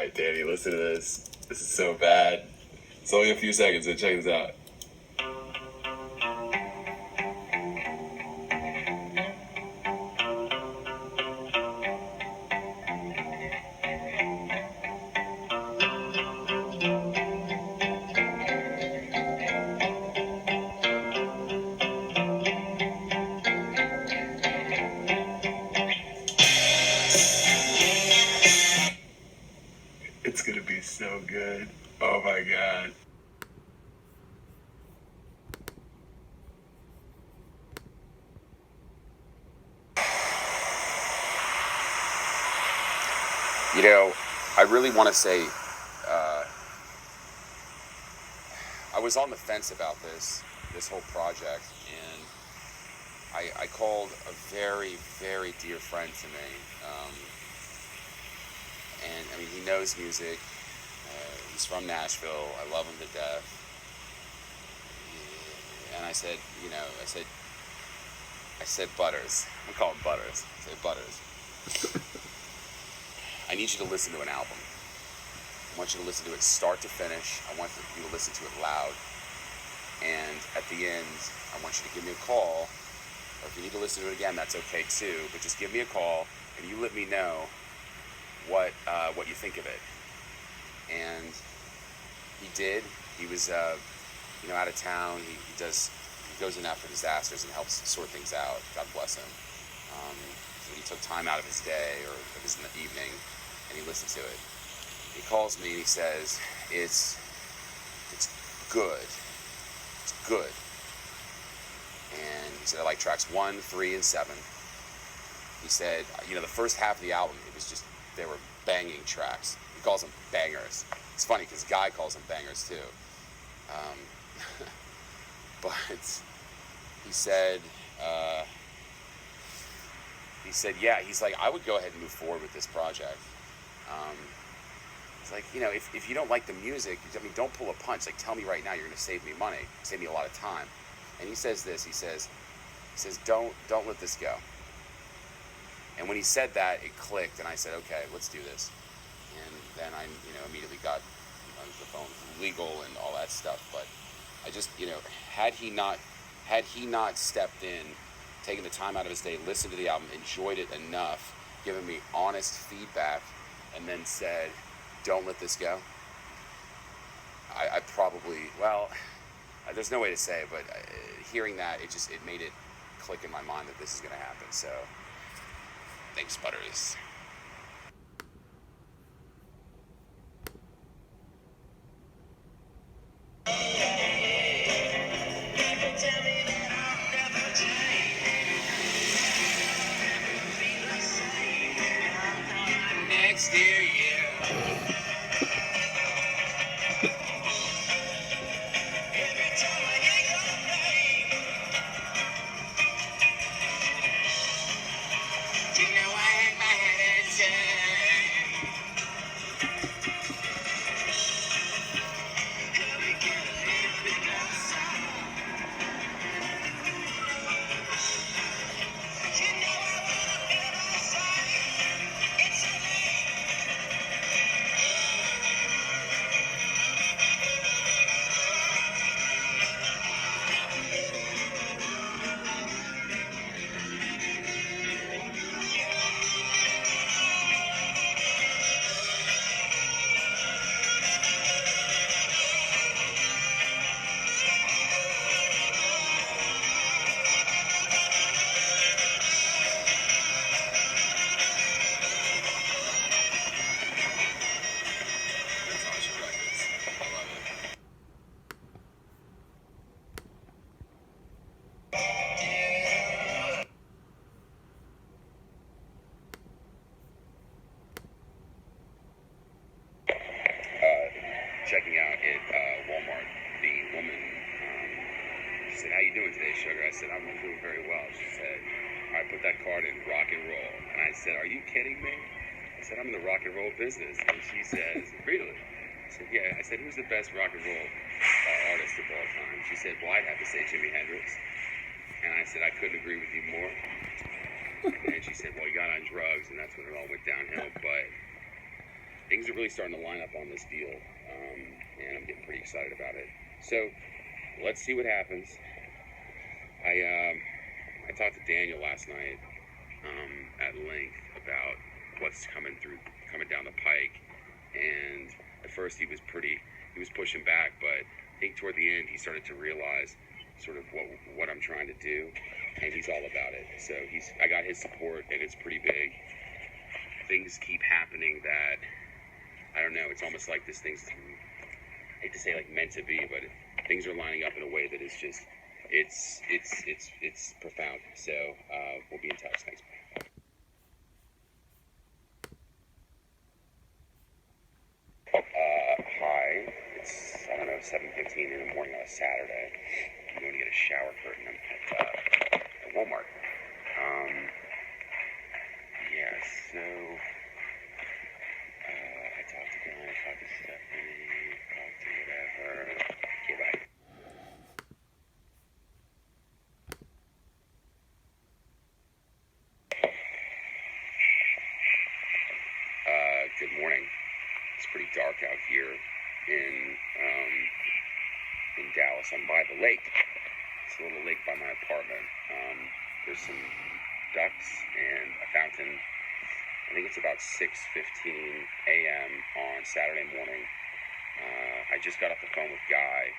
Alright, Danny, listen to this. This is so bad. It's only a few seconds, so check this out. It's gonna be so good. Oh my god. You know, I really want to say, I was on the fence about this whole project, and I called a very, very dear friend to me, and I mean, he knows music, he's from Nashville, I love him to death, and I said, Butters, we call him Butters, I said, Butters, I need you to listen to an album. I want you to listen to it start to finish. I want you to listen to it loud. And at the end, I want you to give me a call. Or if you need to listen to it again, that's okay too. But just give me a call, and you let me know what you think of it. And he did. He was out of town. He goes in after disasters and helps sort things out. God bless him. So he took time out of his day or of his evening, and he listened to it. He calls me and he says, it's good. It's good. And he said, I like tracks 1, 3, and 7. He said, the first half of the album, they were banging tracks. He calls them bangers. It's funny because Guy calls them bangers too. But he said, yeah, he's like, I would go ahead and move forward with this project. It's like, if you don't like the music, don't pull a punch. Like, tell me right now, you're going to save me money, save me a lot of time. And he says this, he says, don't let this go. And when he said that, it clicked, and I said, okay, let's do this. And then I, immediately got on the phone with legal and all that stuff. But I just, had he not stepped in, taken the time out of his day, listened to the album, enjoyed it enough, given me honest feedback, and then said, don't let this go, I probably, there's no way to say it, but hearing that, it made it click in my mind that this is going to happen. So, thanks, Butters. Next year, yeah. Checking out at Walmart, the woman, she said, how you doing today, sugar? I said, I'm doing very well. She said, all right, put that card in, rock and roll. And I said, are you kidding me? I said, I'm in the rock and roll business. And she says, really? I said, yeah. I said, who's the best rock and roll artist of all time? She said, well, I'd have to say Jimi Hendrix. And I said, I couldn't agree with you more. And she said, well, he got on drugs, and that's when it all went downhill. But things are really starting to line up on this deal, and I'm getting pretty excited about it. So let's see what happens. I talked to Daniel last night at length about what's coming down the pike, and at first he was pushing back, but I think toward the end he started to realize sort of what I'm trying to do, and he's all about it. So I got his support, and it's pretty big. Things keep happening that, I don't know, it's almost like this thing's, I hate to say like meant to be, but things are lining up in a way that is just, it's profound. So we'll be in touch. Thanks. Hi. It's, I don't know, 7:15 in the morning on a Saturday. I'm going to get a shower curtain at Walmart. Yeah, so I talked to Don, I talked to Stephanie, talked to whatever. Okay, bye. Good morning. It's pretty dark out here in Dallas. I'm by the lake. It's a little lake by my apartment. There's some ducks and a fountain. I think it's about 6:15 a.m. on Saturday morning. I just got off the phone with Guy.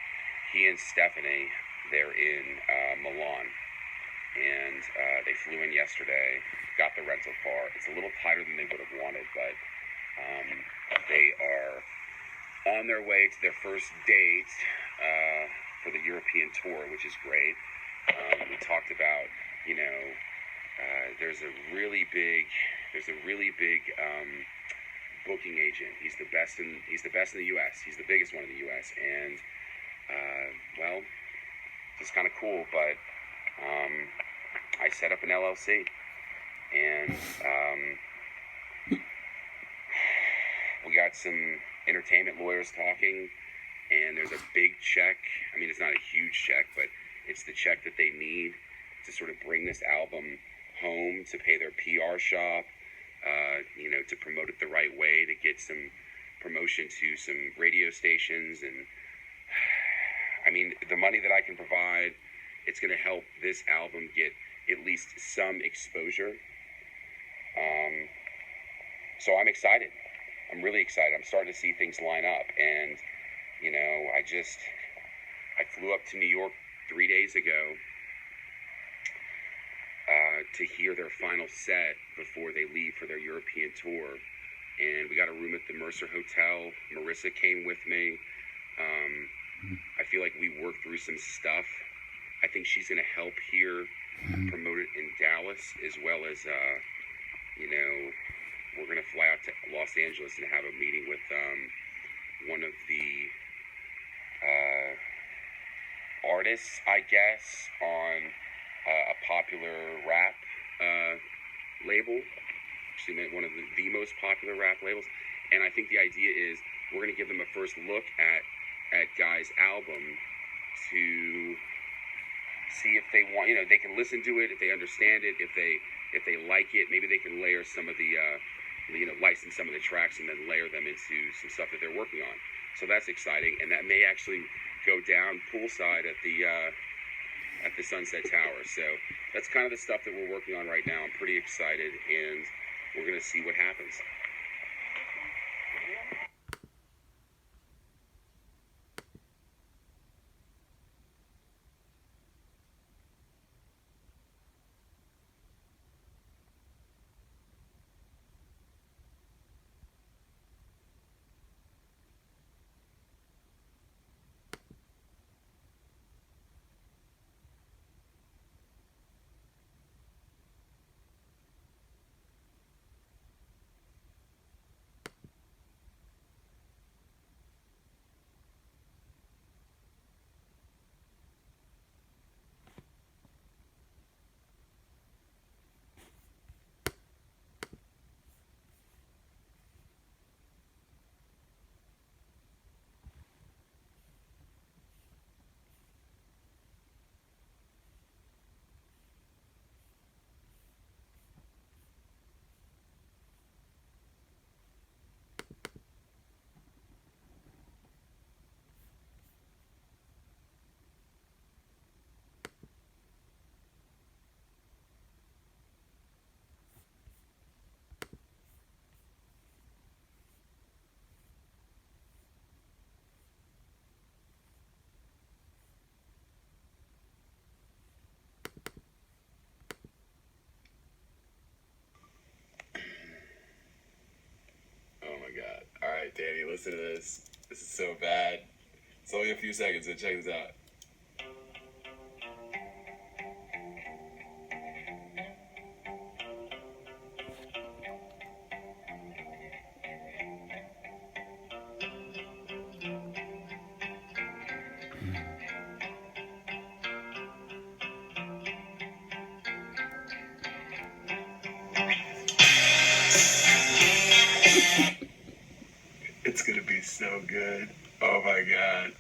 He and Stephanie, they're in Milan, and they flew in yesterday, got the rental car. It's a little tighter than they would have wanted, but they are on their way to their first date for the European tour, which is great. We talked about, there's a really big booking agent. He's the best in the U.S. He's the biggest one in the U.S. And well, it's kind of cool. But I set up an LLC, and we got some entertainment lawyers talking. And there's a big check. I mean, it's not a huge check, but it's the check that they need to sort of bring this album home, to pay their PR shop, to promote it the right way, to get some promotion to some radio stations. And I mean, the money that I can provide, it's going to help this album get at least some exposure. So I'm excited. I'm really excited. I'm starting to see things line up. And I flew up to New York 3 days ago to hear their final set before they leave for their European tour. And we got a room at the Mercer Hotel. Marissa came with me. I feel like we worked through some stuff. I think she's going to help here promote it in Dallas, as well as, we're going to fly out to Los Angeles and have a meeting with one of the artists, I guess, on a popular rap label, actually one of the most popular rap labels. And I think the idea is we're going to give them a first look at Guy's album to see if they want, they can listen to it, if they understand it, if they like it. Maybe they can layer some of the license some of the tracks and then layer them into some stuff that they're working on. So that's exciting, and that may actually go down poolside at the Sunset Tower. So that's kind of the stuff that we're working on right now. I'm pretty excited, and we're going to see what happens. listen to this. This is so bad. It's only a few seconds, so check this out. It's gonna be so good. Oh my god.